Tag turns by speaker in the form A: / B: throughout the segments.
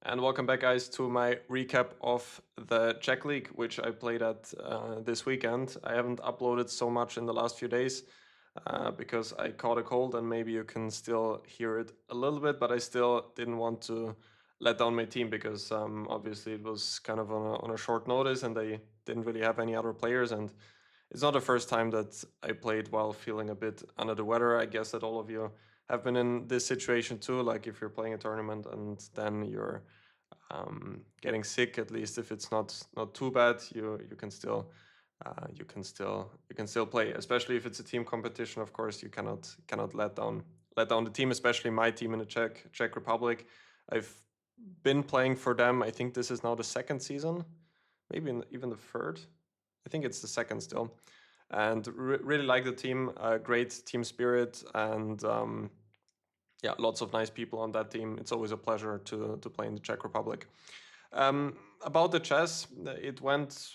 A: And welcome back, guys, to my recap of the Czech League, which I played at this weekend. I haven't uploaded so much in the last few days because I caught a cold, and maybe you can still hear it a little bit, but I still didn't want to let down my team because obviously it was kind of on a short notice and they didn't really have any other players. And it's not the first time that I played while feeling a bit under the weather. I guess that all of you have been in this situation too, like if you're playing a tournament and then you're getting sick, at least if it's not too bad, you can still you can still play, especially if it's a team competition. Of course, you cannot let down the team, especially my team in the Czech Republic. I've been playing for them. I think this is now the second season, maybe even the third. I think it's the second still, and really like the team. Great team spirit, and yeah, lots of nice people on that team. It's always a pleasure to play in the Czech Republic. About the chess, it went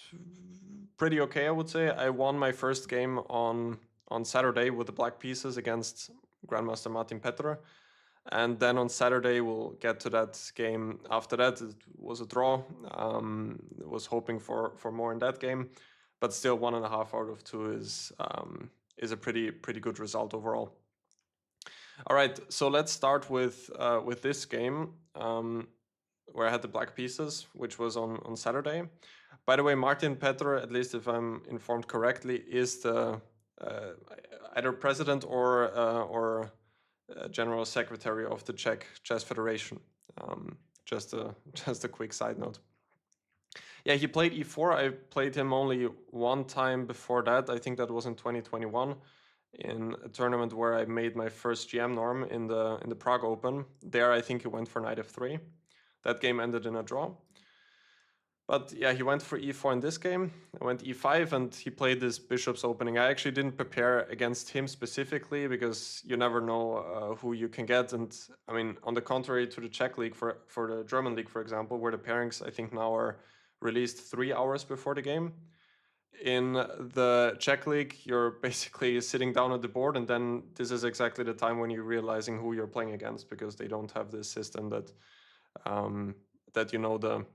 A: pretty okay, I would say. I won my first game on Saturday with the black pieces against Grandmaster Martin Petr. And then on Saturday, we'll get to that game. After that, it was a draw. Was hoping for more in that game, but still 1.5 out of 2 is a pretty good result overall. All right, so let's start with this game where I had the black pieces, which was on Saturday. By the way, Martin Petr, at least if I'm informed correctly, is the either president or general secretary of the Czech Chess Federation. Just a quick side note. Yeah, he played e4. I played him only one time before that. I think that was in 2021 in a tournament where I made my first GM norm in the Prague Open. There, I think he went for knight f3. That game ended in a draw. But yeah, he went for e4 in this game. I went e5, and he played this bishop's opening. I actually didn't prepare against him specifically because you never know who you can get. And I mean, on the contrary to the Czech League, for the German League, for example, where the pairings I think now are released 3 hours before the game. In the Czech League, you're basically sitting down at the board, and then this is exactly the time when you're realizing who you're playing against, because they don't have this system that that you know the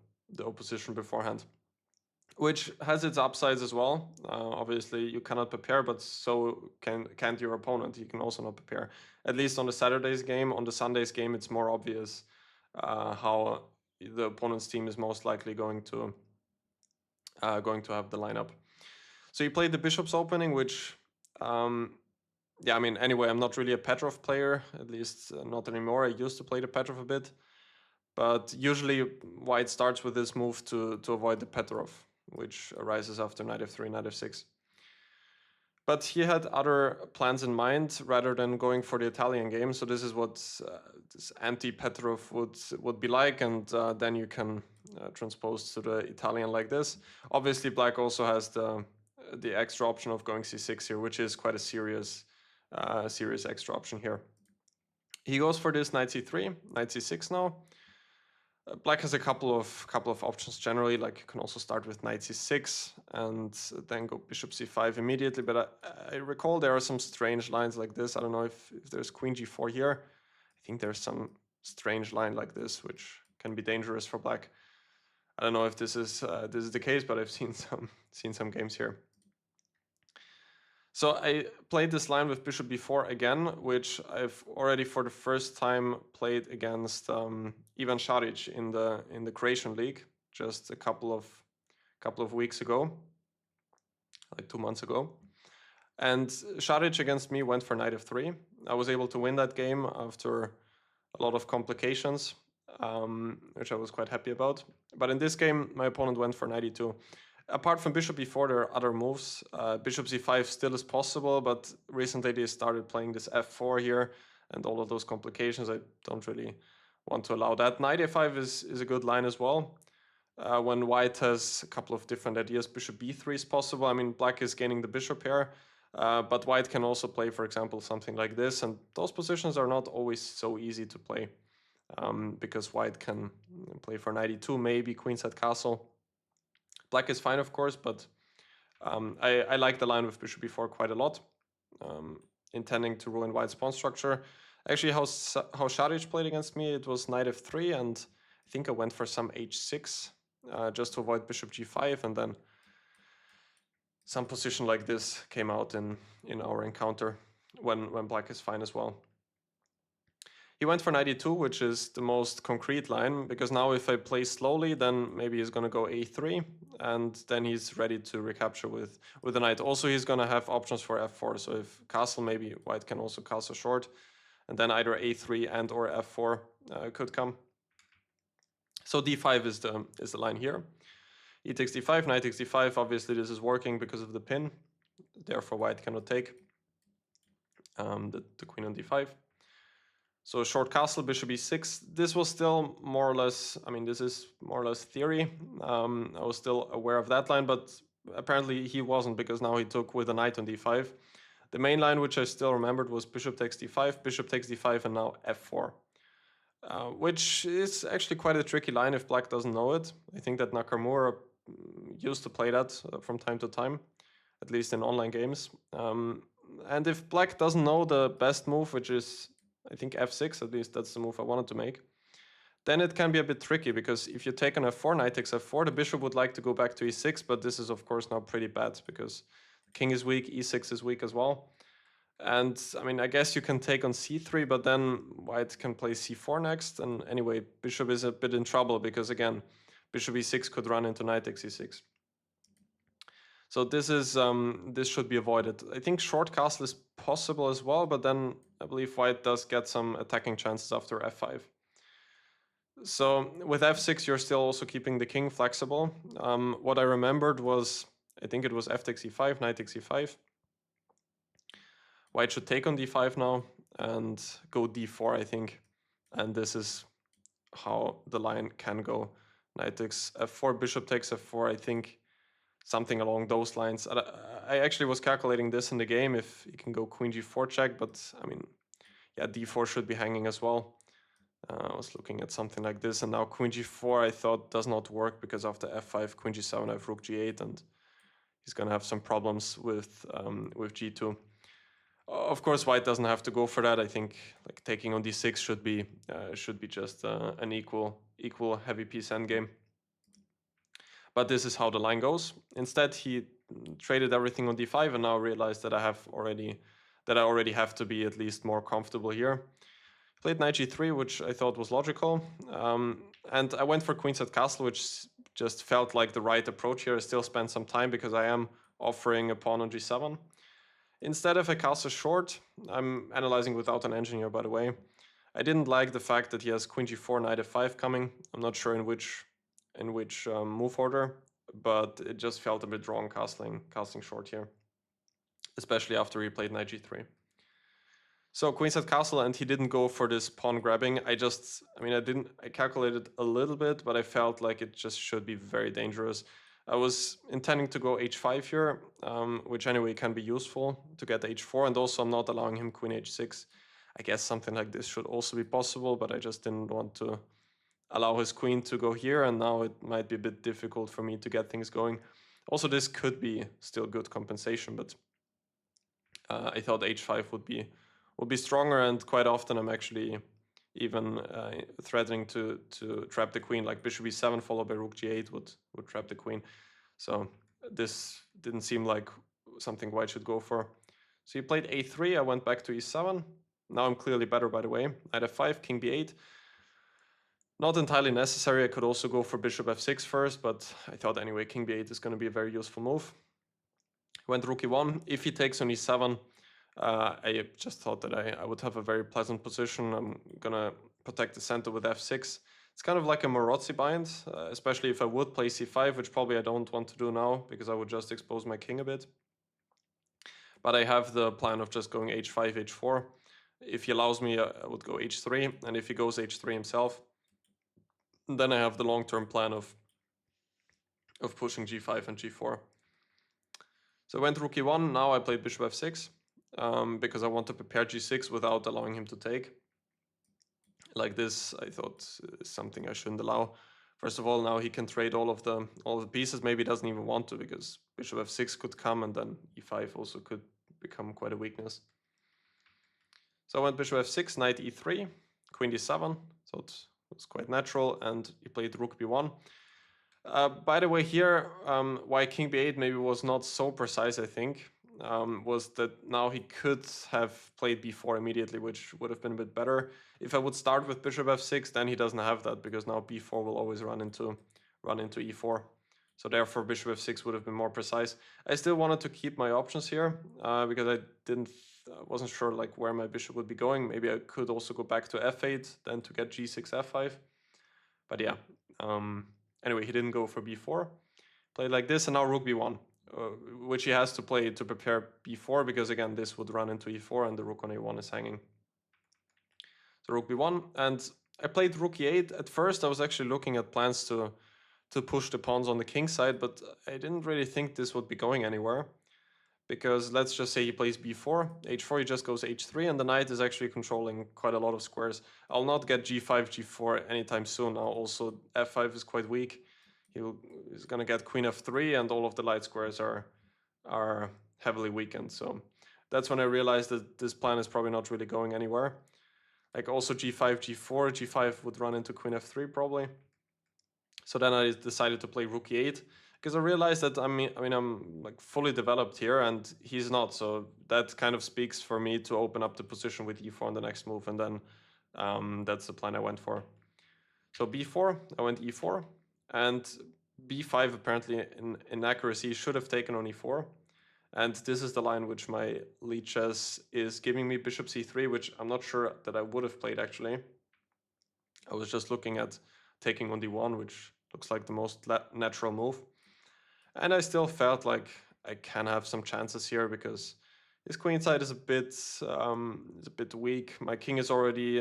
A: opposition beforehand, which has its upsides as well. Obviously, you cannot prepare, but so can't your opponent. He can also not prepare. At least on the Saturday's game. On the Sunday's game, it's more obvious how the opponent's team is most likely going to have the lineup. So he played the bishop's opening, which, yeah, I mean, anyway, I'm not really a Petrov player, at least not anymore. I used to play the Petrov a bit, but usually white starts with this move to avoid the Petrov, which arises after knight f3, knight f6. But he had other plans in mind rather than going for the Italian game. So this is what this anti-Petrov would be like, and then you can transpose to the Italian like this. Obviously, black also has the extra option of going c6 here, which is quite a serious extra option here. He goes for this knight c3, knight c6 now. Black has a couple of options generally, like you can also start with knight c6 and then go bishop c5 immediately, but I recall there are some strange lines like this. I don't know if there's queen g4 here. I think there's some strange line like this, which can be dangerous for black. I don't know if this is the case, but I've seen some games here. So I played this line with bishop b4 again, which I've already for the first time played against Ivan Šarić in the Croatian League just a couple of weeks ago, like 2 months ago. And Šarić against me went for knight f3. I was able to win that game after a lot of complications, which I was quite happy about. But in this game, my opponent went for knight e2. Apart from bishop e4, there are other moves. Bishop c5 still is possible, but recently they started playing this f4 here, and all of those complications, I don't really want to allow that. Knight a5 is a good line as well. When white has a couple of different ideas, bishop b3 is possible. I mean, black is gaining the bishop here, but white can also play, for example, something like this, and those positions are not always so easy to play, because white can play for knight e2, maybe queenside castle. Black is fine, of course, but I like the line with bishop b4 quite a lot, intending to ruin white's pawn structure. Actually, how Šarić played against me, it was knight f3, and I think I went for some h6 just to avoid bishop g5, and then some position like this came out in our encounter when black is fine as well. He went for knight e2, which is the most concrete line, because now if I play slowly, then maybe he's going to go a3, and then he's ready to recapture with the knight. Also, he's going to have options for f4, so if castle, maybe white can also castle short, and then either a3 and or f4 could come. So d5 is the line here. E takes d5, knight takes d5. Obviously, this is working because of the pin. Therefore, white cannot take the queen on d5. So short castle, bishop e6. This was still more or less, I mean, this is more or less theory. I was still aware of that line, but apparently he wasn't, because now he took with a knight on d5. The main line, which I still remembered, was bishop takes d5, bishop takes d5, and now f4. Which is actually quite a tricky line if black doesn't know it. I think that Nakamura used to play that from time to time, at least in online games. And if black doesn't know the best move, which is, I think, f6, at least that's the move I wanted to make, then it can be a bit tricky, because if you take on f4, knight takes f4, the bishop would like to go back to e6, but this is of course now pretty bad, because the king is weak, e6 is weak as well. And I mean, I guess you can take on c3, but then white can play c4 next. And anyway, bishop is a bit in trouble, because again, bishop e6 could run into knight takes e6. So this is this should be avoided. I think short castle is possible as well, but then I believe white does get some attacking chances after f5. So with f6, you're still also keeping the king flexible. What I remembered was, I think it was f takes e5, knight takes e5. White should take on d5 now and go d4, I think. And this is how the line can go. Knight takes f4, bishop takes f4, I think something along those lines. I actually was calculating this in the game, if you can go queen g4 check, but I mean, yeah, d4 should be hanging as well. I was looking at something like this, and now queen g4 I thought does not work, because after f5, queen g7, I have rook g8, and he's gonna have some problems with g2. Of course, white doesn't have to go for that. I think like taking on d6 should be just an equal heavy piece endgame. But this is how the line goes. Instead, he traded everything on d5, and now realized that I already have to be at least more comfortable here. Played knight g3, which I thought was logical, and I went for queenside castle, which just felt like the right approach here. I still spent some time, because I am offering a pawn on g7. Instead, if I castle short, I'm analyzing without an engine here, by the way. I didn't like the fact that he has queen g4, knight f5 coming. I'm not sure in which move order, but it just felt a bit wrong casting short here, especially after he played knight g3. So queenside castle, and he didn't go for this pawn grabbing. I calculated a little bit, but I felt like it just should be very dangerous. I was intending to go h5 here, which anyway can be useful to get h4, and also I'm not allowing him queen h6. I guess something like this should also be possible, but I just didn't want to allow his queen to go here, and now it might be a bit difficult for me to get things going. Also, this could be still good compensation, but I thought h5 would be stronger, and quite often I'm actually even threatening to trap the queen, like bishop e7 followed by rook g8 would trap the queen. So this didn't seem like something white should go for. So he played a3, I went back to e7. Now I'm clearly better, by the way. Knight f5, king b8. Not entirely necessary. I could also go for bishop f6 first, but I thought anyway king b8 is going to be a very useful move. Went rook e1. If he takes on e7, I just thought that I would have a very pleasant position. I'm gonna protect the center with f6. It's kind of like a Morozzi bind, especially if I would play c5, which probably I don't want to do now, because I would just expose my king a bit. But I have the plan of just going h5, h4. If he allows me, I would go h3, and if he goes h3 himself, then I have the long-term plan of pushing g5 and g4. So I went rook e1, now I played bishop f6. Because I want to prepare g6 without allowing him to take. Like this, I thought is something I shouldn't allow. First of all, now he can trade all of the pieces. Maybe he doesn't even want to, because bishop f6 could come, and then e5 also could become quite a weakness. So I went bishop f6, knight e3, queen d7. Thought It was quite natural, and he played rook b1. By the way, here, why king b8 maybe was not so precise, I think, was that now he could have played b4 immediately, which would have been a bit better. If I would start with bishop f6, then he doesn't have that, because now b4 will always run into e4. So therefore bishop f6 would have been more precise. I still wanted to keep my options here, because I wasn't sure like where my bishop would be going. Maybe I could also go back to f8, then to get g6, f5. But yeah, anyway, he didn't go for b4. Played like this, and now rook b1, which he has to play to prepare b4, because again, this would run into e4, and the rook on a1 is hanging. So rook b1, and I played rook e8. At first, I was actually looking at plans to push the pawns on the king side, but I didn't really think this would be going anywhere, because let's just say he plays b4, h4, he just goes h3, and the knight is actually controlling quite a lot of squares. I'll not get g5, g4 anytime soon. Now also f5 is quite weak. He's gonna get queen f3, and all of the light squares are heavily weakened. So that's when I realized that this plan is probably not really going anywhere. Like also g5, g4, g5 would run into queen f3 probably. So then I decided to play rook e8, because I realized that I'm like fully developed here, and he's not. So that kind of speaks for me to open up the position with e4 on the next move, and then that's the plan I went for. So b4, I went e4, and b5 apparently in accuracy should have taken on e4. And this is the line which my lead chess is giving me, bishop c3, which I'm not sure that I would have played actually. I was just looking at taking on d1, which looks like the most natural move. And I still felt like I can have some chances here, because his queen side is a bit weak. My king is already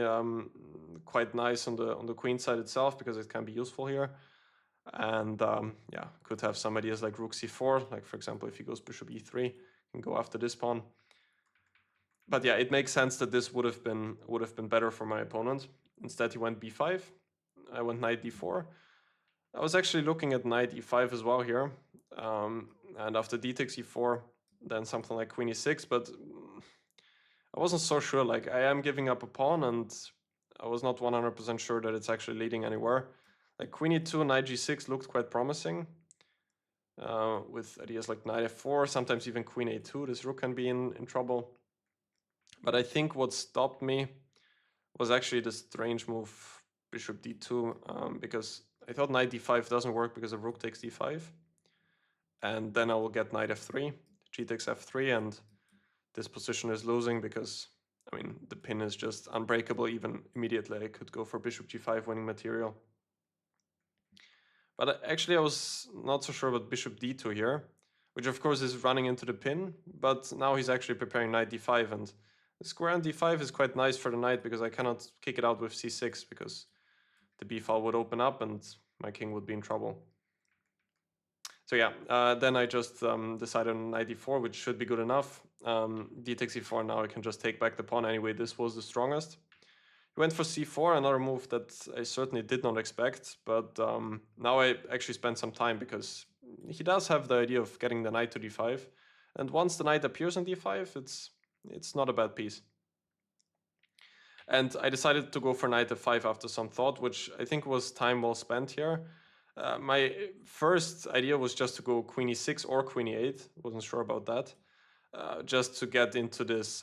A: quite nice on the queen side itself, because it can be useful here. And yeah, could have some ideas like rook c4, like for example, if he goes bishop e3, can go after this pawn. But yeah, it makes sense that this would have been better for my opponent. Instead, he went b5. I went knight d4. I was actually looking at knight e5 as well here, and after d takes e4, then something like queen e6, but I wasn't so sure. Like, I am giving up a pawn, and I was not 100% sure that it's actually leading anywhere. Like queen e2, knight g6 looked quite promising, with ideas like knight f4, sometimes even queen a2. This rook can be in trouble. But I think what stopped me was actually the strange move bishop d2, because I thought knight d5 doesn't work because of rook takes d5, and then I will get knight f3, g takes f3, and this position is losing, because I mean the pin is just unbreakable. Even immediately I could go for bishop g5, winning material. But actually I was not so sure about bishop d2 here, which of course is running into the pin, but now he's actually preparing knight d5, and the square on d5 is quite nice for the knight, because I cannot kick it out with c6, because the b file would open up and my king would be in trouble. So yeah, then I just decided on knight d4, which should be good enough. D takes e4, now I can just take back the pawn. Anyway, this was the strongest. He went for c4, another move that I certainly did not expect, but now I actually spent some time, because he does have the idea of getting the knight to d5, and once the knight appears on d5, it's not a bad piece. And I decided to go for knight f5 after some thought, which I think was time well spent here. My first idea was just to go queen e6 or queen e8, wasn't sure about that, just to get into this,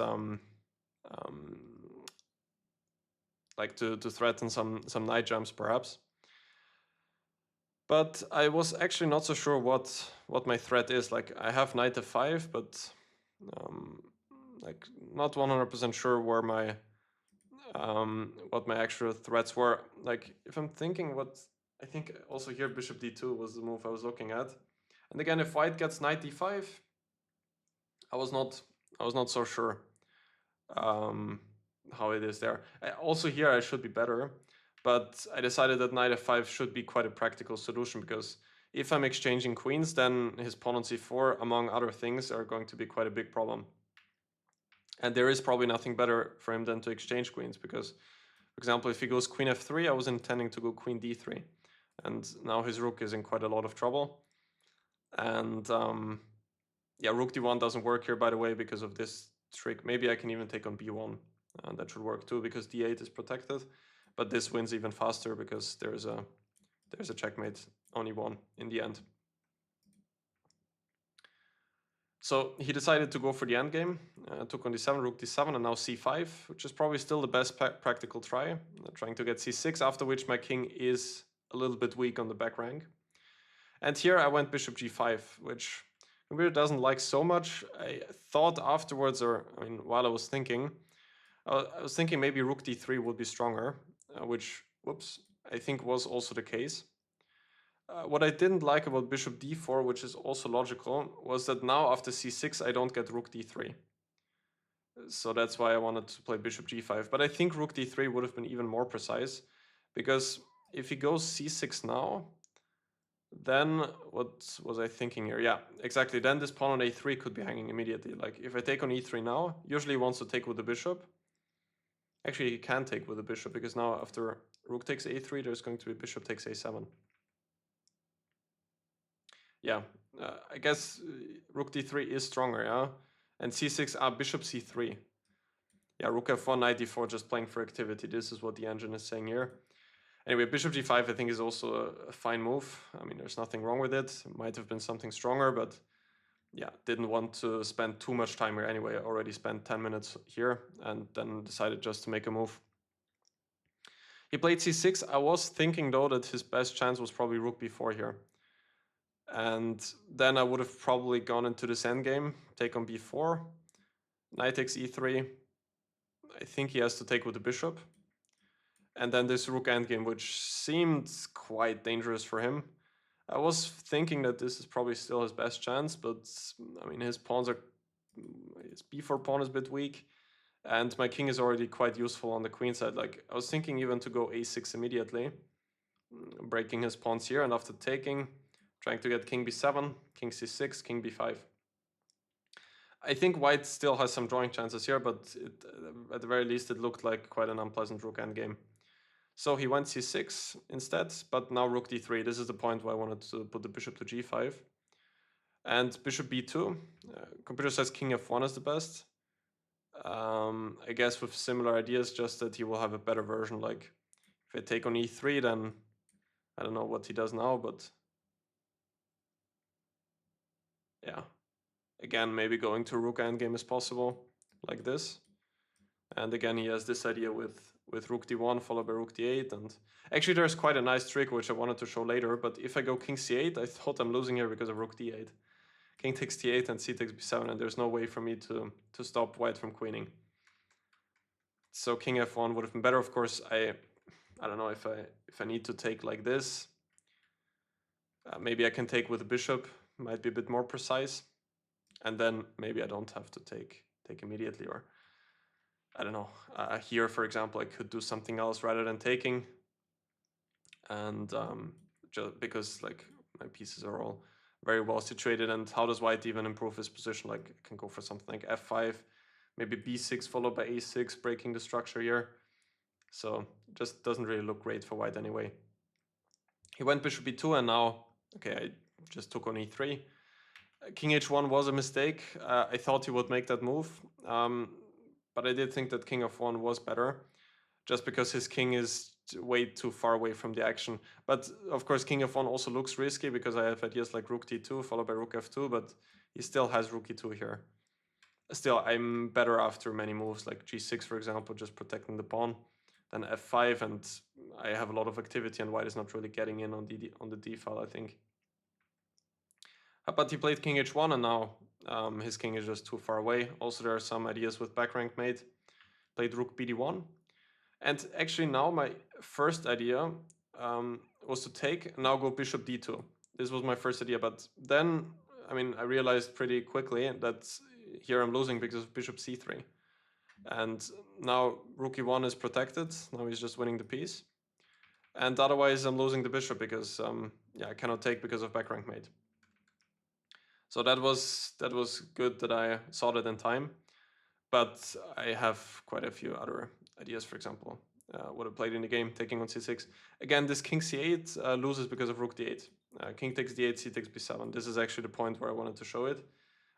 A: like to threaten some knight jumps perhaps. But I was actually not so sure what my threat is. Like, I have knight f5, but like not 100% sure where my what my actual threats were. Like, if I'm thinking, what I think also here bishop d2 was the move I was looking at. And again, if white gets knight d5, I was not so sure how it is there. Also here I should be better, but I decided that knight f5 should be quite a practical solution, because if I'm exchanging queens, then his pawn on c4, among other things, are going to be quite a big problem. And there is probably nothing better for him than to exchange queens, because, for example, if he goes queen f3, I was intending to go queen d3, and now his rook is in quite a lot of trouble. And yeah, rook d1 doesn't work here, by the way, because of this trick. Maybe I can even take on b1, and that should work too, because d8 is protected. but this wins even faster because there's a checkmate, only one in the end. So he decided to go for the endgame, took on d7, rook d7, and now c5, which is probably still the best practical try, trying to get c6, after which my king is a little bit weak on the back rank. And here I went bishop g5, which computer doesn't like so much. I thought afterwards, or I mean, while I was thinking maybe rook d3 would be stronger, which, whoops, I think was also the case. What I didn't like about bishop d4, which is also logical, was that now after c6 I don't get rook d3. So that's why I wanted to play bishop g5. But I think rook d3 would have been even more precise, because if he goes c6 now, then what was I thinking here? Yeah, exactly. Then this pawn on a3 could be hanging immediately. Like if I take on e3 now, usually he wants to take with the bishop. Actually, he can take with the bishop, because now after rook takes a3, there's going to be bishop takes a7. Yeah, I guess rook d3 is stronger, yeah? And c6, bishop c3. Yeah, rook f1, knight d4, just playing for activity. This is what the engine is saying here. Anyway, bishop g5 I think is also a fine move. I mean, there's nothing wrong with it. Might have been something stronger, but yeah, didn't want to spend too much time here anyway. I already spent 10 minutes here and then decided just to make a move. He played c6. I was thinking though that his best chance was probably rook b4 here. And then I would have probably gone into this endgame, take on b4, knight takes e3. I think he has to take with the bishop. And then this rook endgame, which seemed quite dangerous for him. I was thinking that this is probably still his best chance, but I mean, his b4 pawn is a bit weak, and my king is already quite useful on the queen side. Like, I was thinking even to go a6 immediately, breaking his pawns here, and after taking, trying to get king b7, king c6, king b5. I think white still has some drawing chances here, but at the very least it looked like quite an unpleasant rook endgame. So he went c6 instead, but now rook d3. This is the point where I wanted to put the bishop to g5. And bishop b2. Computer says king f1 is the best. I guess with similar ideas, just that he will have a better version. Like if I take on e3, then I don't know what he does now, but yeah. Again, maybe going to rook endgame is possible, like this. And again, he has this idea with rook d1 followed by rook d8. And actually, there's quite a nice trick which I wanted to show later. But if I go king c8, I thought I'm losing here because of rook d8. King takes d8 and c takes b7, and there's no way for me to stop white from queening. So king f1 would have been better. Of course, I don't know if I need to take like this. Maybe I can take with the bishop. Might be a bit more precise. And then maybe I don't have to take immediately, or I don't know. Here, for example, I could do something else rather than taking. And just because like my pieces are all very well situated, and how does white even improve his position? Like I can go for something like f5, maybe b6 followed by a6, breaking the structure here. So just doesn't really look great for white anyway. He went bishop b2, and now, okay, I just took on e3. King h1 was a mistake. I thought he would make that move, but I did think that king f1 was better, just because his king is way too far away from the action. But of course, king f1 also looks risky because I have ideas like rook d2 followed by rook f2, but he still has rook e2 here. Still, I'm better after many moves like g6, for example, just protecting the pawn, then f5, and I have a lot of activity, and white is not really getting in on the d file, I think. But he played king h1, and now his king is just too far away. Also, there are some ideas with back rank mate. Played rook bd1. And actually now my first idea was to take and now go bishop d2. This was my first idea, but then, I mean, I realized pretty quickly that here I'm losing because of bishop c3. And now rook e1 is protected. Now he's just winning the piece. And otherwise I'm losing the bishop because I cannot take because of back rank mate. So that was good that I saw that in time. But I have quite a few other ideas. For example, what I played in the game, taking on c6. Again, this king c8 loses because of rook d8. King takes d8, c takes b7. This is actually the point where I wanted to show it.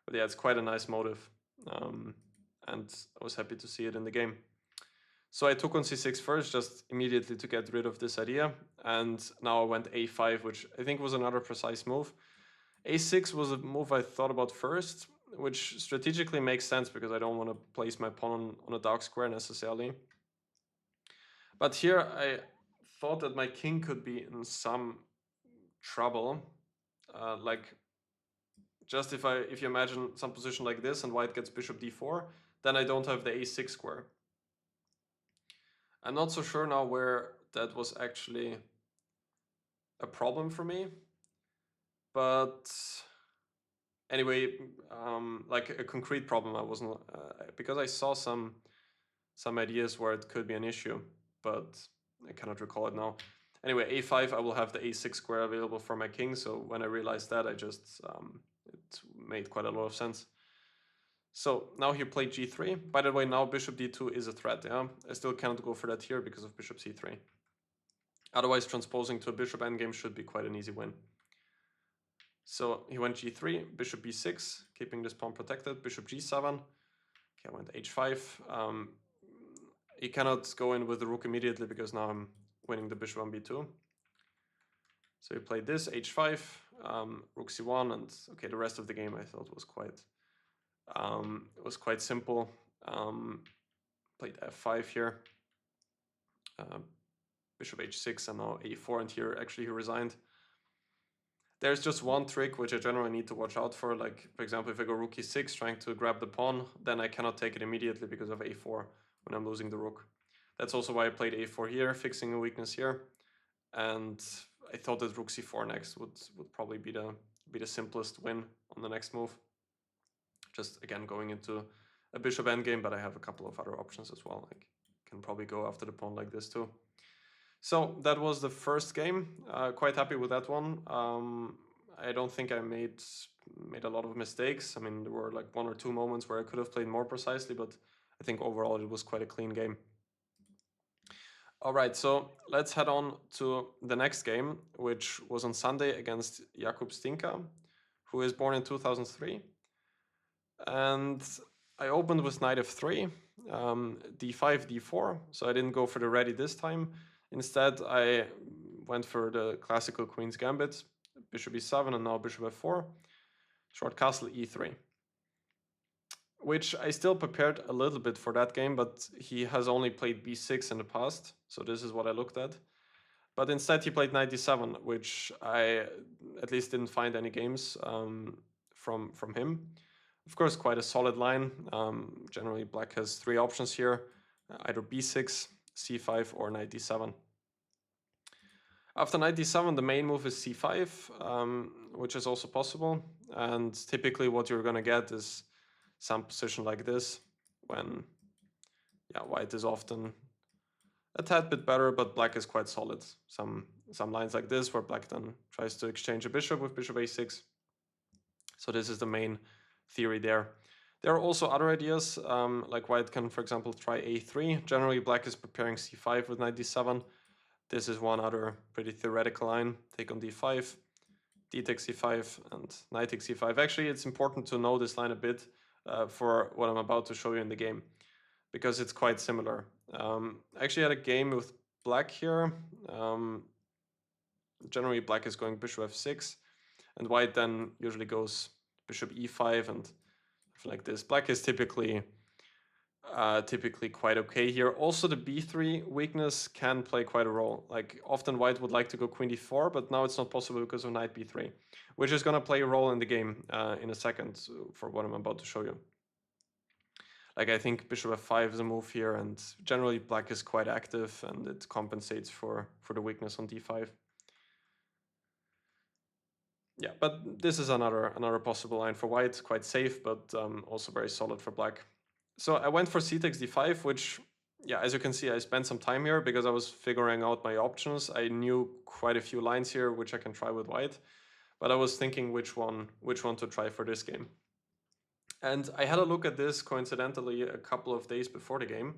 A: But yeah, it's quite a nice motive. And I was happy to see it in the game. So I took on c6 first, just immediately to get rid of this idea. And now I went a5, which I think was another precise move. a6 was a move I thought about first, which strategically makes sense because I don't want to place my pawn on a dark square necessarily. But here I thought that my king could be in some trouble. Like, just if you imagine some position like this and white gets bishop d4, then I don't have the a6 square. I'm not so sure now where that was actually a problem for me, but anyway, like a concrete problem, I wasn't because I saw some ideas where it could be an issue, but I cannot recall it now. Anyway, a5, I will have the a6 square available for my king. So when I realized that, I just it made quite a lot of sense. So now he played g3. By the way, now bishop d2 is a threat. Yeah, I still cannot go for that here because of bishop c3. Otherwise, transposing to a bishop endgame should be quite an easy win. So he went g3, bishop b6, keeping this pawn protected, bishop g7. Okay, I went h5. He cannot go in with the rook immediately because now I'm winning the bishop on b2. So he played this, h5, rook c1, and okay, the rest of the game I thought was quite simple. Played f5 here, bishop h6, and now a4, and here actually he resigned. There's just one trick which I generally need to watch out for. Like, for example, if I go rook e6 trying to grab the pawn, then I cannot take it immediately because of a4 when I'm losing the rook. That's also why I played a4 here, fixing a weakness here. And I thought that rook c4 next would probably be the simplest win on the next move. Just again going into a bishop endgame, but I have a couple of other options as well. Like, can probably go after the pawn like this too. So that was the first game. Quite happy with that one. I don't think I made a lot of mistakes. I mean, there were like 1 or 2 moments where I could have played more precisely, but I think overall it was quite a clean game. All right, so let's head on to the next game, which was on Sunday against Jakub Stinka, who is born in 2003. And I opened with knight f3, d5, d4, so I didn't go for the ready this time. Instead, I went for the classical queen's gambit, bishop e7, and now bishop f4, short castle e3. Which I still prepared a little bit for that game, but he has only played b6 in the past, so this is what I looked at. But instead he played knight d7, which I at least didn't find any games from him. Of course, quite a solid line. Generally, black has 3 options here, either b6, c5, or knight d7. After knight d7, the main move is c5, which is also possible. And typically what you're going to get is some position like this, when white is often a tad bit better, but black is quite solid. Some lines like this where black then tries to exchange a bishop with bishop a6. So this is the main theory there. There are also other ideas, like white can, for example, try a3. Generally, black is preparing c5 with knight d7. This is one other pretty theoretical line. Take on d5, d takes c5, and knight takes c5. Actually, it's important to know this line a bit for what I'm about to show you in the game, because it's quite similar. I actually had a game with black here. Generally, black is going bishop f6, and white then usually goes bishop e5 and like this. Black is typically quite okay here. Also, the b3 weakness can play quite a role. Like, often white would like to go queen d4, but now it's not possible because of knight b3, which is going to play a role in the game in a second for what I'm about to show you. Like, I think bishop f5 is a move here, and generally black is quite active, and it compensates for the weakness on d5. Yeah, but this is another possible line for white, quite safe, but also very solid for black. So I went for c takes d5, which, yeah, as you can see, I spent some time here because I was figuring out my options. I knew quite a few lines here which I can try with white, but I was thinking which one to try for this game. And I had a look at this coincidentally a couple of days before the game,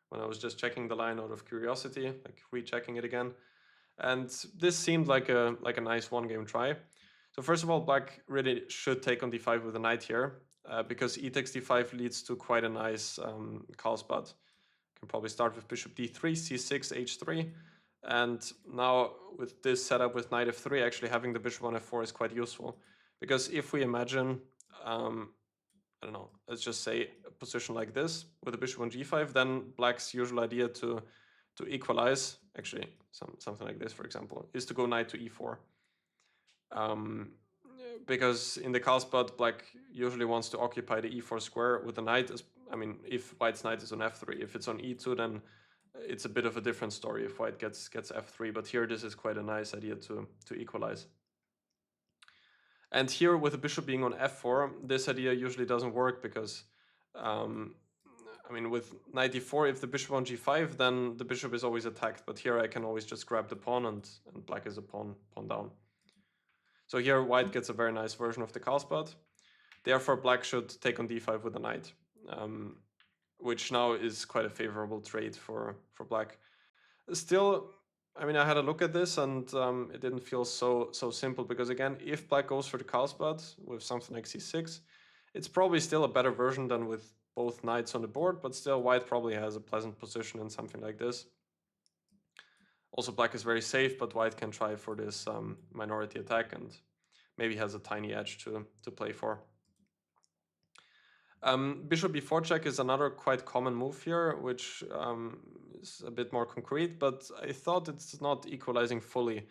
A: when I was just checking the line out of curiosity, like rechecking it again. And this seemed like a nice one-game try. So first of all, black really should take on d5 with a knight here, because e takes d5 leads to quite a nice Karlsbad. can probably start with bishop d3, c6, h3. And now with this setup with knight f3, actually having the bishop on f4 is quite useful. Because if we imagine, I don't know, let's just say a position like this with a bishop on g5, then black's usual idea to equalize, actually something like this, for example, is to go knight to e4. Because in the Karlsbad, black usually wants to occupy the e4 square with the knight. I mean, if white's knight is on f3, if it's on e2, then it's a bit of a different story if white gets f3. But here, this is quite a nice idea to equalize. And here, with the bishop being on f4, this idea usually doesn't work because, I mean, with knight d4, if the bishop on g5, then the bishop is always attacked. But here, I can always just grab the pawn, and black is a pawn down. So here white gets a very nice version of the Karlsbad. Therefore, black should take on d5 with a knight, which now is quite a favorable trade for black. Still, I mean, I had a look at this and it didn't feel so simple because, again, if black goes for the Karlsbad with something like c6, it's probably still a better version than with both knights on the board, but still white probably has a pleasant position in something like this. Also, black is very safe, but white can try for this minority attack and maybe has a tiny edge to play for. Bishop b4 check is another quite common move here, which is a bit more concrete, but I thought it's not equalizing fully.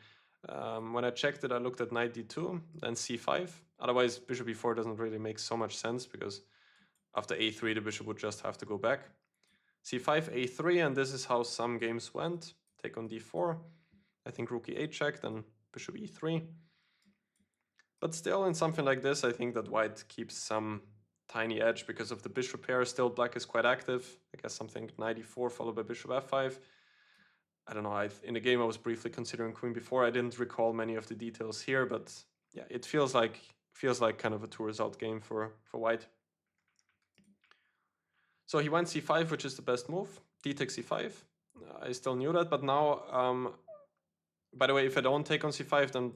A: When I checked it, I looked at knight d2, then c5. Otherwise, bishop b4 doesn't really make so much sense because after a3, the bishop would just have to go back. c5, a3, and this is how some games went. Take on d4, I think rook e8 check, then bishop e3. But still, in something like this, I think that white keeps some tiny edge because of the bishop pair. Still, black is quite active. I guess something knight e4 followed by bishop f5. I don't know, in the game I was briefly considering queen b4. I didn't recall many of the details here, but yeah, it feels like kind of a two-result game for white. So he went c5, which is the best move. D takes c5. I still knew that, but now, by the way, if I don't take on c5, then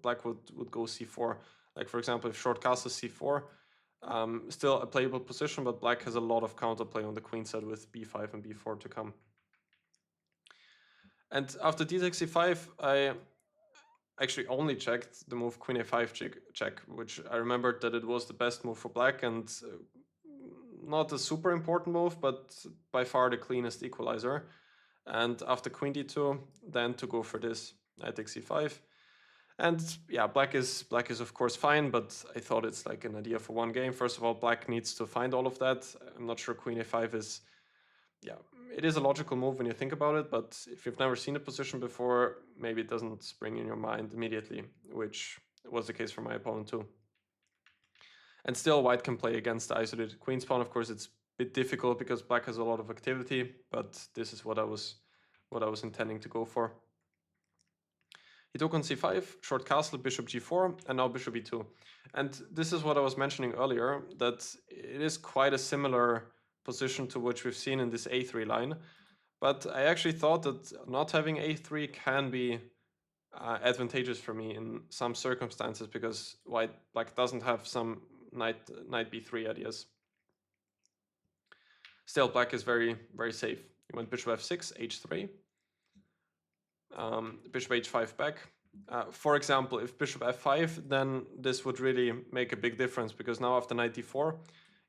A: black would go c4. Like, for example, if short castles c4, still a playable position, but black has a lot of counterplay on the queen side with b5 and b4 to come. And after d takes c5, I actually only checked the move queen a5 check, which I remembered that it was the best move for black and not a super important move, but by far the cleanest equalizer. And after queen d2, then to go for this knight takes c5. And yeah, black is of course fine, but I thought it's like an idea for one game. First of all, black needs to find all of that. I'm not sure queen a5 is, yeah, it is a logical move when you think about it, but if you've never seen a position before, maybe it doesn't spring in your mind immediately, which was the case for my opponent too. And still, white can play against the isolated queen's pawn. Of course, it's a bit difficult because black has a lot of activity, but this is what I was intending to go for. He took on c5, short castle, bishop g4, and now bishop e2. And this is what I was mentioning earlier, that it is quite a similar position to which we've seen in this a3 line. But I actually thought that not having a3 can be advantageous for me in some circumstances because black doesn't have some knight b3 ideas. Still, black is very, very safe. He went bishop f6, h3. Bishop h5 back. For example, if bishop f5, then this would really make a big difference because now after knight d4,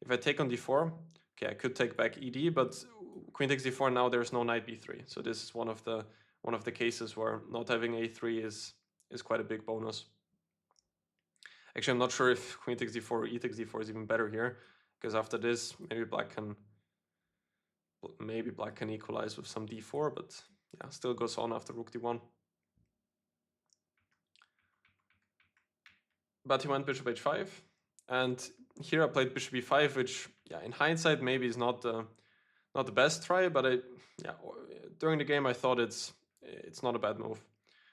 A: if I take on d4, okay, I could take back ed, but queen takes d4, now there's no knight b3. So this is one of the cases where not having a3 is quite a big bonus. Actually, I'm not sure if queen takes d4 or e takes d4 is even better here, because after this, maybe black can equalize with some d4, but yeah, still goes on after rook d1. But he went bishop h5, and here I played bishop e5, which, yeah, in hindsight maybe is not the best try, but during the game I thought it's not a bad move.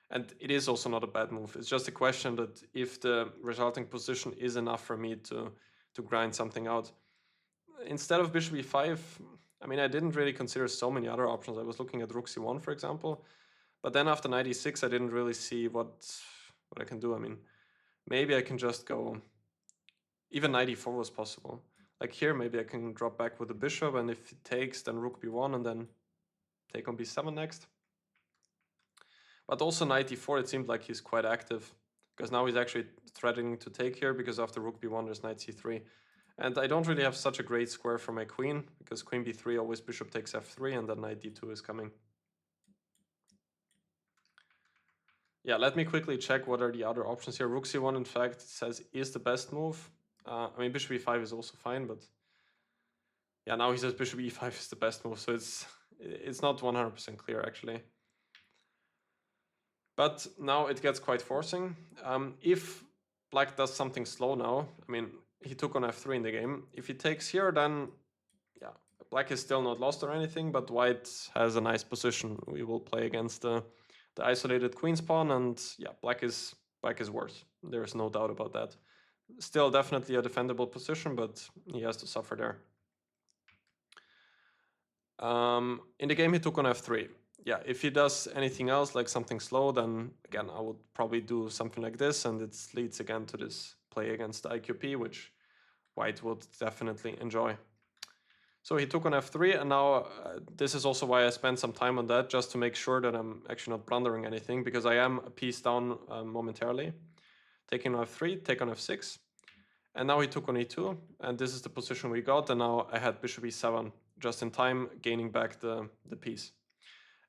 A: And it is also not a bad move. It's just a question that if the resulting position is enough for me to grind something out. Instead of bishop e5, I mean, I didn't really consider so many other options. I was looking at rook c1, for example. But then after knight e6, I didn't really see what I can do. I mean, maybe I can just go... Even knight e4 was possible. Like here, maybe I can drop back with the bishop, and if he takes, then rook b1, and then take on b7 next. But also knight e4, it seemed like he's quite active, because now he's actually threatening to take here, because after rook b1 there's knight c3. And I don't really have such a great square for my queen, because queen b3 always bishop takes f3, and then knight d2 is coming. Yeah, let me quickly check what are the other options here. Rook c1, in fact, it says is the best move. I mean, bishop e5 is also fine, but yeah, now he says bishop e5 is the best move, so it's not 100% clear, actually. But now it gets quite forcing. If black does something slow now, I mean, he took on f3 in the game. If he takes here, then yeah, black is still not lost or anything, but white has a nice position. We will play against the isolated queen's pawn, and yeah, black is worse. There is no doubt about that. Still definitely a defendable position, but he has to suffer there. In the game he took on f3. Yeah, if he does anything else, like something slow, then again I would probably do something like this, and it leads again to this play against the IQP, which white would definitely enjoy. So he took on f3, and now this is also why I spent some time on that, just to make sure that I'm actually not blundering anything, because I am a piece down momentarily. Taking on f3, take on f6, and now he took on e2, and this is the position we got, and now I had bishop e7 just in time, gaining back the piece.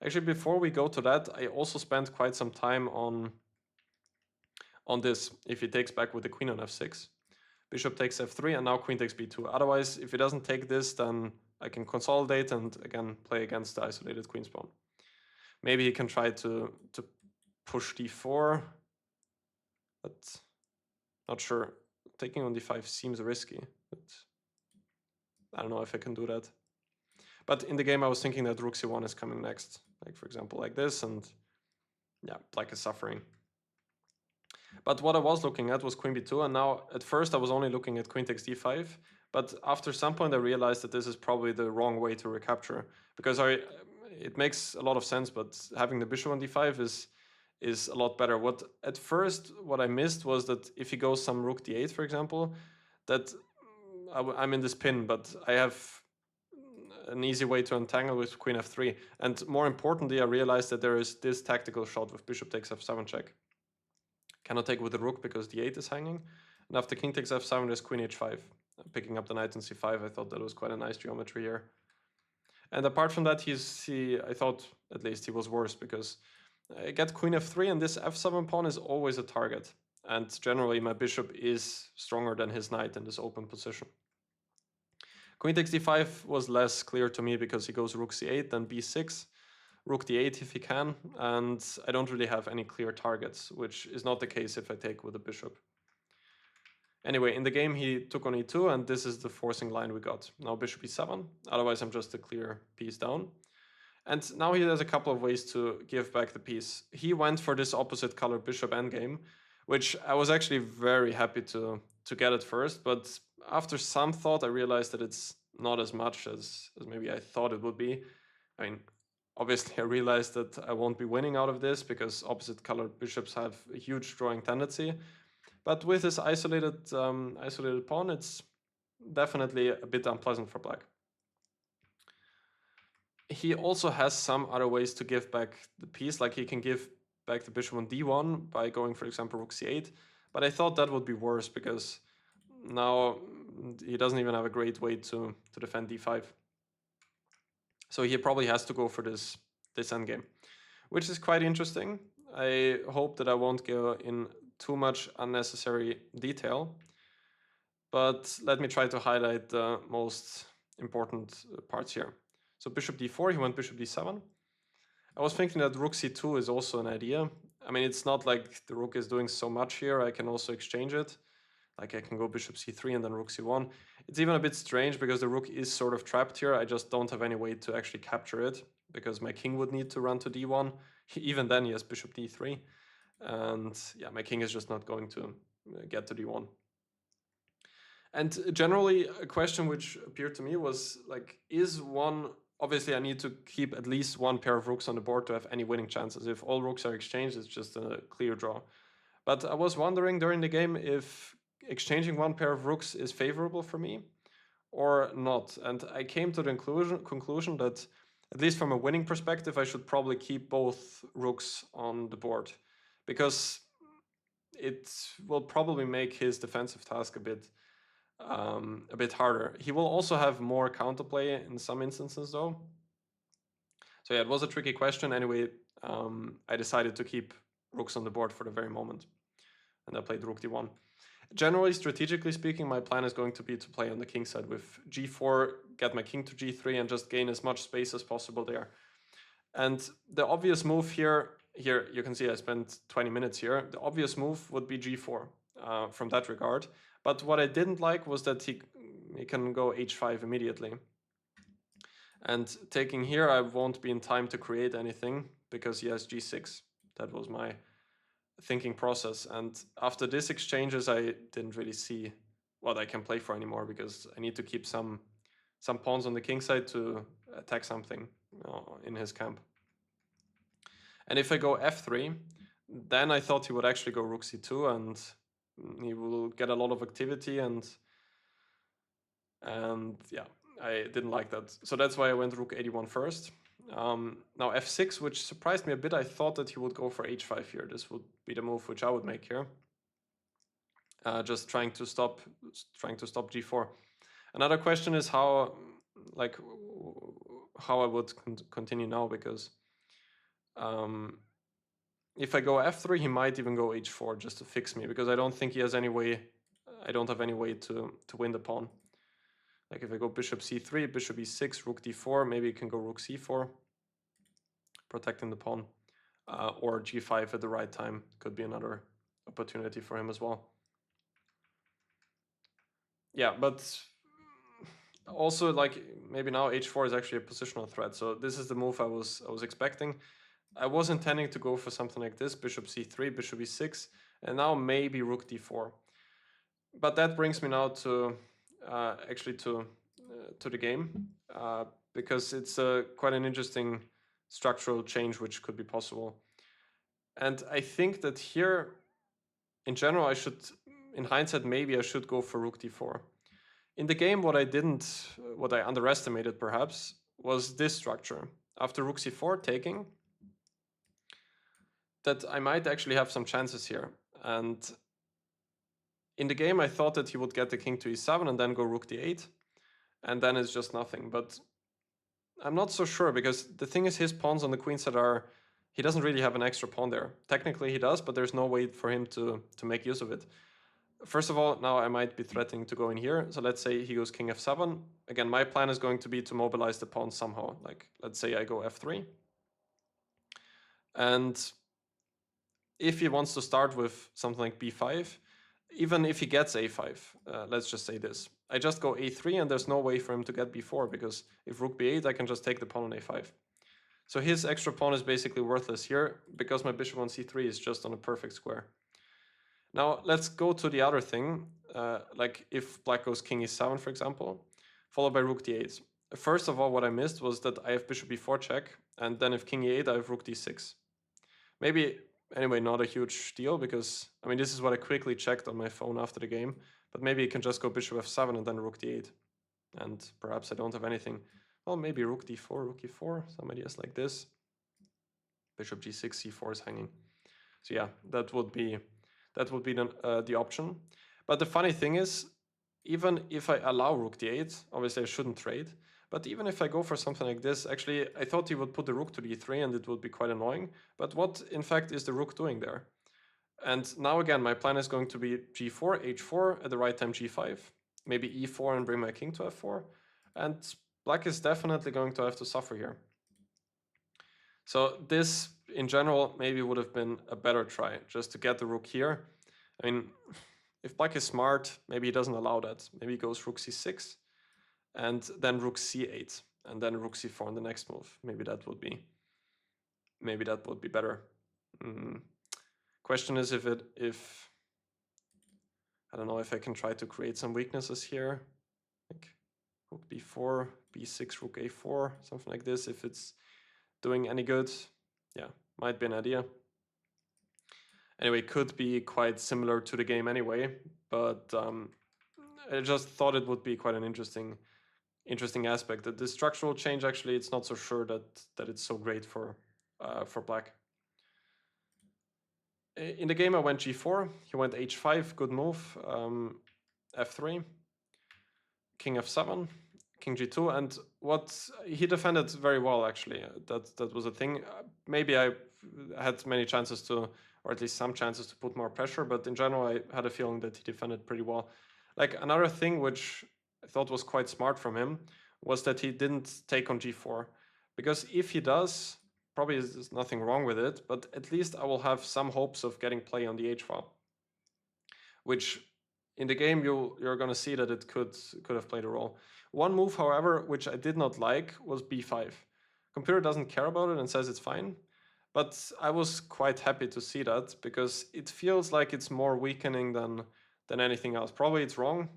A: Actually, before we go to that, I also spent quite some time on this. If he takes back with the queen on f6, bishop takes f3, and now queen takes b2. Otherwise, if he doesn't take this, then I can consolidate and again play against the isolated queen's pawn. Maybe he can try to push d4, but not sure. Taking on d5 seems risky, but I don't know if I can do that. But in the game, I was thinking that rook c1 is coming next, like for example like this, and yeah, black is suffering. But what I was looking at was queen b2, and now at first I was only looking at queen takes d5, but after some point I realized that this is probably the wrong way to recapture, because it makes a lot of sense, but having the bishop on d5 is a lot better. At first what I missed was that if he goes some rook d8, for example, that I'm in this pin, but I have an easy way to untangle with queen f3. And more importantly, I realized that there is this tactical shot with bishop takes f7 check. Cannot take with the rook because d8 is hanging. And after king takes f7, there's queen h5. Picking up the knight on c5, I thought that was quite a nice geometry here. And apart from that, I thought at least he was worse, because I get queen f3, and this f7 pawn is always a target. And generally my bishop is stronger than his knight in this open position. Queen takes d5 was less clear to me, because he goes rook c8, then b6, rook d8 if he can, and I don't really have any clear targets, which is not the case if I take with the bishop. Anyway, in the game he took on e2, and this is the forcing line we got. Now bishop e7, otherwise I'm just a clear piece down. And now he has a couple of ways to give back the piece. He went for this opposite color bishop endgame, which I was actually very happy to get at first, but after some thought I realized that it's not as much as maybe I thought it would be. I mean, obviously I realized that I won't be winning out of this, because opposite colored bishops have a huge drawing tendency. But with this isolated pawn, it's definitely a bit unpleasant for black. He also has some other ways to give back the piece, like he can give back the bishop on d1 by going, for example, rook c8. But I thought that would be worse, because now he doesn't even have a great way to defend d5. So he probably has to go for this endgame, which is quite interesting. I hope that I won't go in too much unnecessary detail, but let me try to highlight the most important parts here. So bishop d4, he went bishop d7. I was thinking that rook c2 is also an idea. I mean, it's not like the rook is doing so much here. I can also exchange it. Like I can go bishop c3 and then rook c1. It's even a bit strange, because the rook is sort of trapped here. I just don't have any way to actually capture it, because my king would need to run to d1. Even then he has bishop d3. And yeah, my king is just not going to get to d1. And generally, a question which appeared to me was like, obviously I need to keep at least one pair of rooks on the board to have any winning chances. If all rooks are exchanged, it's just a clear draw. But I was wondering during the game if exchanging one pair of rooks is favorable for me, or not. And I came to the conclusion that, at least from a winning perspective, I should probably keep both rooks on the board, because it will probably make his defensive task a bit harder. He will also have more counterplay in some instances, though. So yeah, it was a tricky question. Anyway, I decided to keep rooks on the board for the very moment, and I played rook d1. Generally, strategically speaking, my plan is going to be to play on the king side with g4, get my king to g3, and just gain as much space as possible there. And the obvious move here you can see I spent 20 minutes here. The obvious move would be g4 from that regard. But what I didn't like was that he can go h5 immediately. And taking here, I won't be in time to create anything because he has g6. That was my thinking process. And after this exchanges, I didn't really see what I can play for anymore, because I need to keep some pawns on the king side to attack something in his camp. And if I go f3, then I thought he would actually go rook c2, and he will get a lot of activity, and yeah, I didn't like that. So that's why I went rook 81 first. Now f6, which surprised me a bit. I thought that he would go for h5 here. This would be the move which I would make here. Just trying to stop g4. Another question is how I would continue now, because if I go f3, he might even go h4 just to fix me, because I don't think he has any way. I don't have any way to win the pawn. Like if I go bishop c3, bishop e6, rook d4, maybe you can go rook c4, protecting the pawn, or g5 at the right time could be another opportunity for him as well. Yeah, but also like maybe now h4 is actually a positional threat. So this is the move I was expecting. I was intending to go for something like this: bishop c3, bishop e6, and now maybe rook d4. But that brings me now to actually to the game, because it's quite an interesting structural change which could be possible. And I think that here, in general, I should, in hindsight, maybe I should go for rook d4. In the game, what I underestimated perhaps, was this structure. After rook c4 taking, that I might actually have some chances here. And in the game, I thought that he would get the king to e7 and then go rook d8, and then it's just nothing. But I'm not so sure, because the thing is, his pawns on the queen side he doesn't really have an extra pawn there. Technically he does, but there's no way for him to make use of it. First of all, now I might be threatening to go in here. So let's say he goes king f7. Again, my plan is going to be to mobilize the pawn somehow. Like, let's say I go f3. And if he wants to start with something like b5, even if he gets a5, let's just say this, I just go a3 and there's no way for him to get b4, because if rook b8, I can just take the pawn on a5. So his extra pawn is basically worthless here, because my bishop on c3 is just on a perfect square. Now let's go to the other thing, like if black goes king e7, for example, followed by rook d8. First of all, what I missed was that I have bishop e4 check, and then if king e8, I have rook d6. Maybe, anyway, not a huge deal, because, I mean, this is what I quickly checked on my phone after the game, but maybe you can just go bishop f7 and then rook d8, and perhaps I don't have anything. Well, maybe rook d4, rook e4, some ideas like this. Bishop g6, c4 is hanging. So yeah, that would be the option. But the funny thing is, even if I allow rook d8, obviously I shouldn't trade, but even if I go for something like this, actually I thought he would put the rook to d3 and it would be quite annoying. But what in fact is the rook doing there? And now again, my plan is going to be g4, h4, at the right time g5, maybe e4 and bring my king to f4. And black is definitely going to have to suffer here. So this, in general, maybe would have been a better try, just to get the rook here. I mean, if black is smart, maybe he doesn't allow that. Maybe he goes rook c6, and then rook c8, and then rook c4 in the next move. Maybe that would be better. Question is if I don't know if I can try to create some weaknesses here, like rook b4, b6, rook a4, something like this. If it's doing any good, yeah, might be an idea. Anyway, could be quite similar to the game anyway, but I just thought it would be quite an interesting aspect. That the structural change, actually, it's not so sure that it's so great for black. In the game, I went g4. He went h5, good move. F3, king f7, king g2, and what he defended very well, actually. That was a thing. Maybe I had many chances to, or at least some chances to put more pressure, but in general, I had a feeling that he defended pretty well. Like, another thing which I thought was quite smart from him was that he didn't take on g4, because if he does, probably there's nothing wrong with it, but at least I will have some hopes of getting play on the h file, which in the game you're going to see that it could have played a role. One move, however, which I did not like, was b5. Computer doesn't care about it and says it's fine, but I was quite happy to see that, because it feels like it's more weakening than anything else. Probably it's wrong,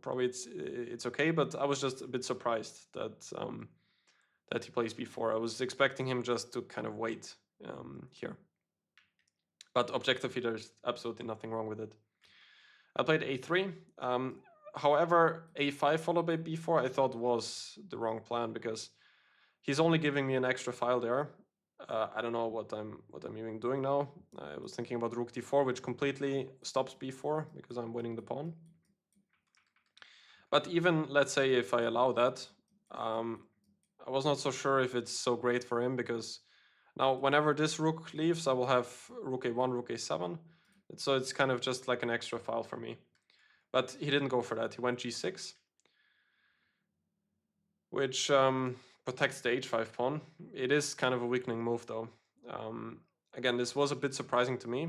A: probably it's okay, but I was just a bit surprised that he plays b4. I was expecting him just to kind of wait here. But objectively, there's absolutely nothing wrong with it. I played a3. However, a5 followed by b4 I thought was the wrong plan, because he's only giving me an extra file there. I don't know what I'm even doing now. I was thinking about rook d4, which completely stops b4 because I'm winning the pawn. But even, let's say, if I allow that, I was not so sure if it's so great for him, because now whenever this rook leaves, I will have rook a1, rook a7. So it's kind of just like an extra file for me. But he didn't go for that. He went g6, which protects the h5 pawn. It is kind of a weakening move, though. Again, this was a bit surprising to me.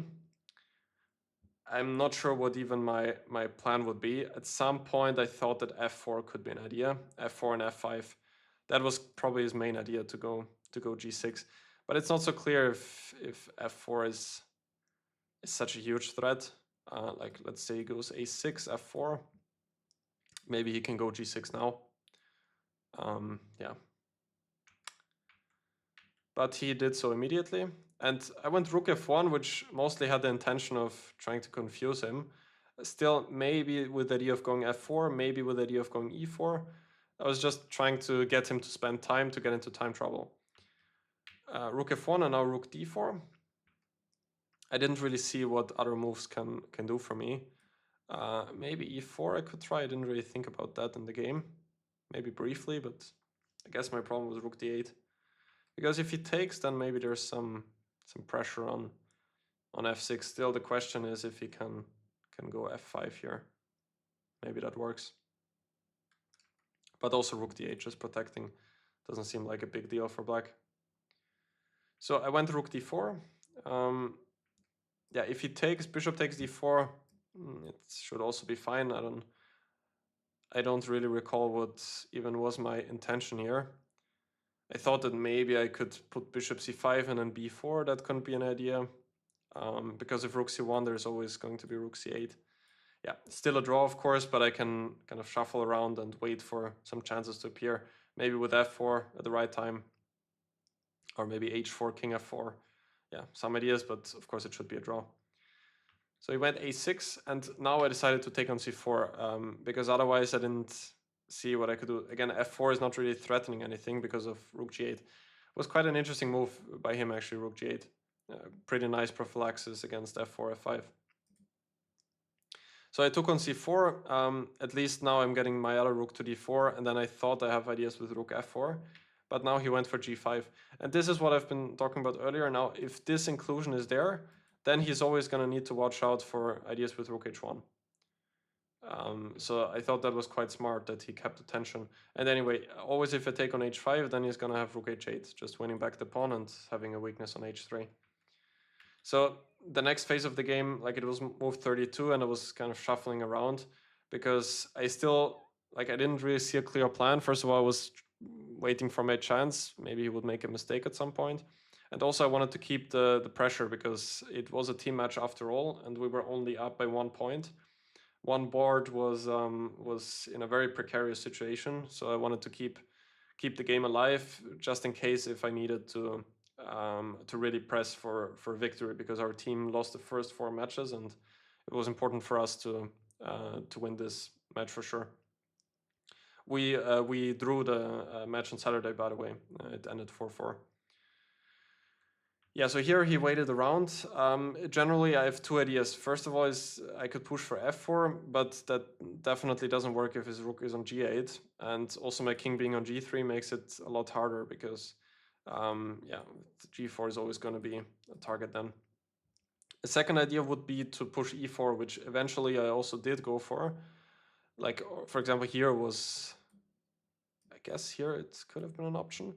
A: I'm not sure what even my plan would be. At some point, I thought that f4 could be an idea. f4 and f5. That was probably his main idea, to go g6. But it's not so clear if f4 is such a huge threat. Like, let's say he goes a6, f4. Maybe he can go g6 now. Yeah. But he did so immediately. And I went rook f1, which mostly had the intention of trying to confuse him. Still, maybe with the idea of going f4, maybe with the idea of going e4. I was just trying to get him to spend time to get into time trouble. Rook f1 and now rook d4. I didn't really see what other moves can do for me. Maybe e4 I could try. I didn't really think about that in the game. Maybe briefly, but I guess my problem was rook d8. Because if he takes, then maybe there's some pressure on f6. Still, the question is if he can go f5 here. Maybe that works. But also rook d8 just protecting doesn't seem like a big deal for black. So I went rook d4. Yeah, if he takes, bishop takes d4, it should also be fine. I don't really recall what even was my intention here. I thought that maybe I could put bishop c5 and then b4. That couldn't be an idea. Because if rook c1, there's always going to be rook c8. Yeah, still a draw, of course, but I can kind of shuffle around and wait for some chances to appear. Maybe with f4 at the right time. Or maybe h4, king f4. Yeah, some ideas, but of course it should be a draw. So he went a6, and now I decided to take on c4, because otherwise I didn't see what I could do. Again, f4 is not really threatening anything because of rook g8. It was quite an interesting move by him, actually, rook g8. Pretty nice prophylaxis against f4, f5. So I took on c4. At least now I'm getting my other rook to d4, and then I thought I have ideas with rook f4. But now he went for g5. And this is what I've been talking about earlier. Now, if this inclusion is there, then he's always going to need to watch out for ideas with rook h1. So I thought that was quite smart that he kept the tension. And anyway, always if I take on h5, then he's going to have rook h8, just winning back the pawn and having a weakness on h3. So the next phase of the game, like, it was move 32, and I was kind of shuffling around because I still, like, I didn't really see a clear plan. First of all, I was waiting for my chance. Maybe he would make a mistake at some point. And also I wanted to keep the pressure because it was a team match after all, and we were only up by 1 point. One board was in a very precarious situation, so I wanted to keep the game alive just in case if I needed to really press for victory, because our team lost the first 4 matches and it was important for us to win this match for sure. We drew the match on Saturday, by the way. It ended 4-4. Yeah, so here he waited around. Generally, I have two ideas. First of all, is I could push for f4, but that definitely doesn't work if his rook is on g8. And also my king being on g3 makes it a lot harder because, yeah, g4 is always going to be a target then. A second idea would be to push e4, which eventually I also did go for. Like, for example, here was, I guess here it could have been an option.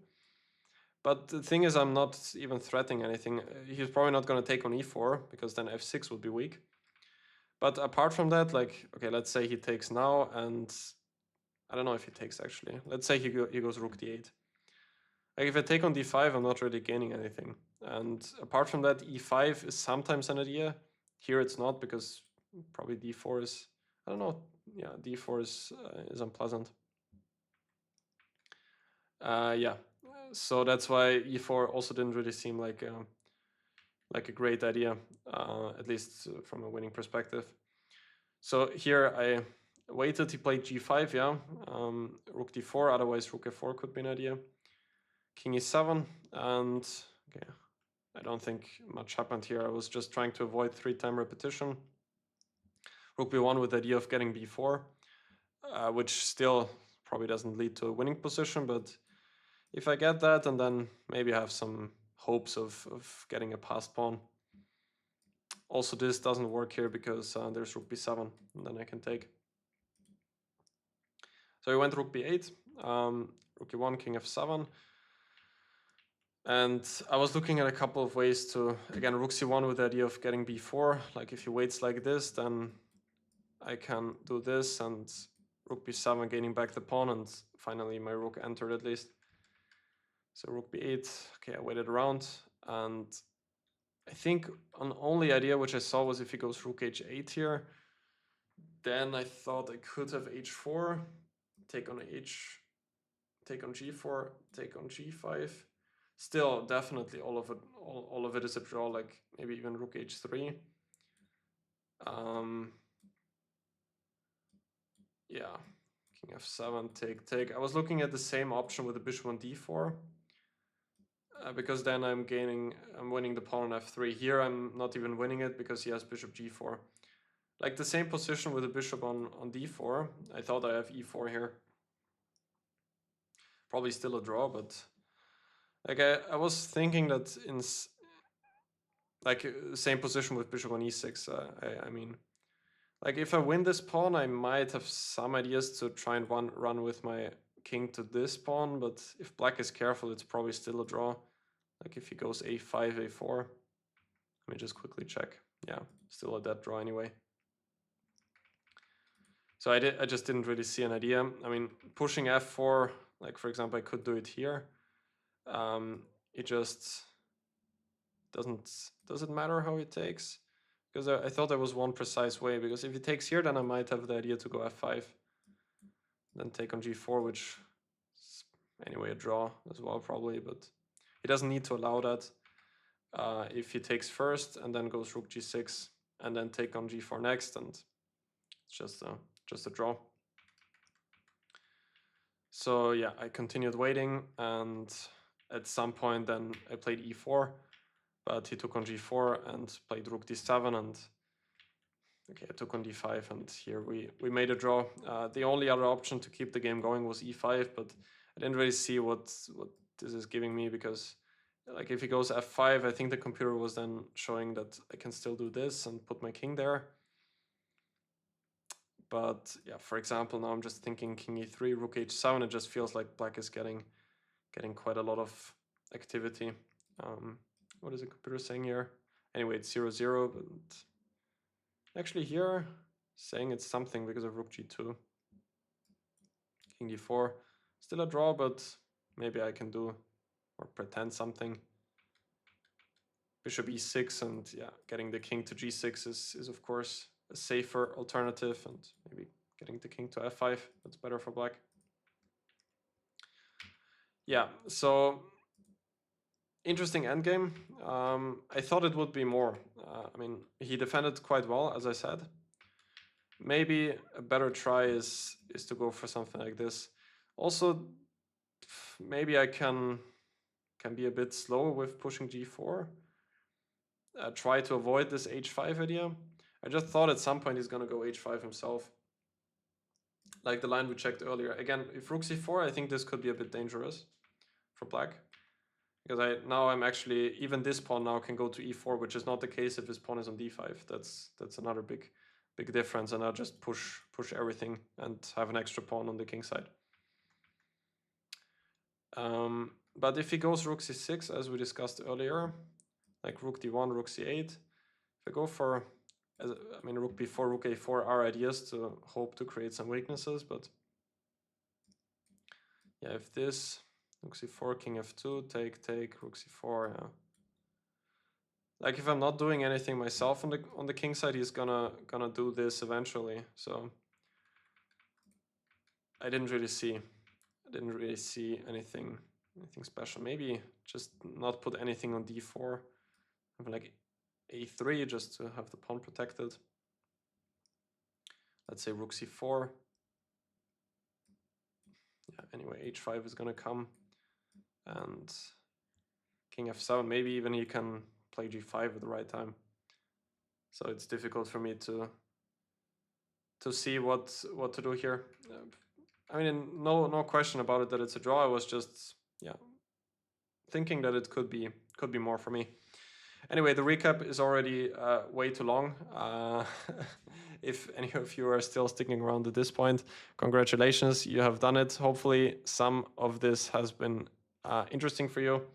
A: But the thing is, I'm not even threatening anything. He's probably not going to take on e4, because then f6 would be weak. But apart from that, like, okay, let's say he takes now, and I don't know if he takes actually. Let's say he goes rook d8. Like, if I take on d5, I'm not really gaining anything. And apart from that, e5 is sometimes an idea. Here it's not, because probably d4 is, I don't know, yeah, d4 is unpleasant. Yeah. So that's why e4 also didn't really seem like a great idea, at least from a winning perspective. So here I waited. He played g5, yeah, rook d4. Otherwise, rook f4 could be an idea. King e7, and okay, I don't think much happened here. I was just trying to avoid 3-time repetition. Rook b1 with the idea of getting b4, which still probably doesn't lead to a winning position, but if I get that, and then maybe I have some hopes of getting a passed pawn. Also, this doesn't work here because there's rook b7, and then I can take. So he went rook b8, rook e1, king f7. And I was looking at a couple of ways to, again, rook c1 with the idea of getting b4. Like, if he waits like this, then I can do this, and rook b7 gaining back the pawn, and finally my rook entered at least. So rook b8, okay, I waited around, and I think an only idea which I saw was if he goes rook h8 here, then I thought I could have h4, take on h, take on g4, take on g5. Still, definitely all of it is a draw, like maybe even rook h3. Yeah, king f7, take. I was looking at the same option with the bishop on d4. Because then I'm winning the pawn on f3. Here I'm not even winning it because he has bishop g4. Like the same position with the bishop on d4. I thought I have e4 here. Probably still a draw, but like I was thinking that in like same position with bishop on e6. I mean, like if I win this pawn, I might have some ideas to try and run with my king to this pawn, but if black is careful, it's probably still a draw. Like if he goes a5, a4, let me just quickly check. Yeah, still a dead draw anyway. So I just didn't really see an idea. I mean, pushing f4, like for example, I could do it here. It just doesn't matter how he takes, because I thought there was one precise way, because if he takes here, then I might have the idea to go f5, then take on g4, which is anyway a draw as well probably, but he doesn't need to allow that. If he takes first and then goes rook g6 and then take on g4 next, and it's just a draw. So yeah, I continued waiting, and at some point then I played e4, but he took on g4 and played rook d7, and okay, I took on d5, and here we made a draw. The only other option to keep the game going was e5, but I didn't really see what this is giving me, because like if he goes f5, I think the computer was then showing that I can still do this and put my king there. But yeah, for example, now I'm just thinking king e3, rook h7. It just feels like black is getting quite a lot of activity. What is the computer saying here? Anyway, it's 0-0, but actually here saying it's something because of rook g2. King d4, still a draw, but maybe I can do or pretend something. Bishop e6, and yeah, getting the king to g6 is of course a safer alternative, and maybe getting the king to f5, that's better for black. Yeah, so interesting endgame. I thought it would be more. I mean, he defended quite well, as I said. maybe a better try is to go for something like this. Also, maybe I can be a bit slower with pushing g4. Try to avoid this h5 idea. I just thought at some point he's gonna go h5 himself, like the line we checked earlier. Again, if rook c4, I think this could be a bit dangerous for black, because now I'm actually, even this pawn now can go to e4, which is not the case if his pawn is on d5. That's another big difference, and I'll just push everything and have an extra pawn on the king side. But if he goes rook c6, as we discussed earlier, like rook d1, rook c8, if I go for, I mean, rook b4, rook a4 are ideas to hope to create some weaknesses, but yeah, if this, rook c4, king f2, take, rook c4, yeah. Like if I'm not doing anything myself on the king side, he's gonna do this eventually. So I didn't really see anything special. Maybe just not put anything on d4. Have like a3 just to have the pawn protected. Let's say rook c4. Yeah, anyway, h5 is gonna come, and king f7. Maybe even he can play g5 at the right time. So it's difficult for me to see what to do here. I mean, no question about it that it's a draw. I was just, yeah, thinking that it could be more for me. Anyway, the recap is already way too long. If any of you are still sticking around at this point, congratulations, you have done it. Hopefully some of this has been interesting for you.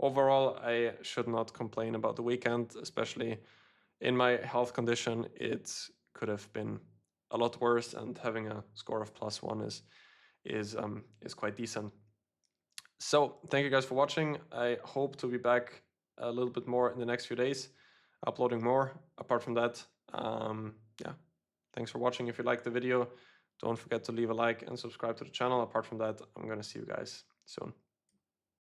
A: Overall, I should not complain about the weekend, especially in my health condition. It could have been a lot worse, and having a score of +1 is quite decent. So thank you guys for watching. I hope to be back a little bit more in the next few days, uploading more. Apart from that, yeah, thanks for watching. If you liked the video, don't forget to leave a like and subscribe to the channel. Apart from that, I'm gonna see you guys soon.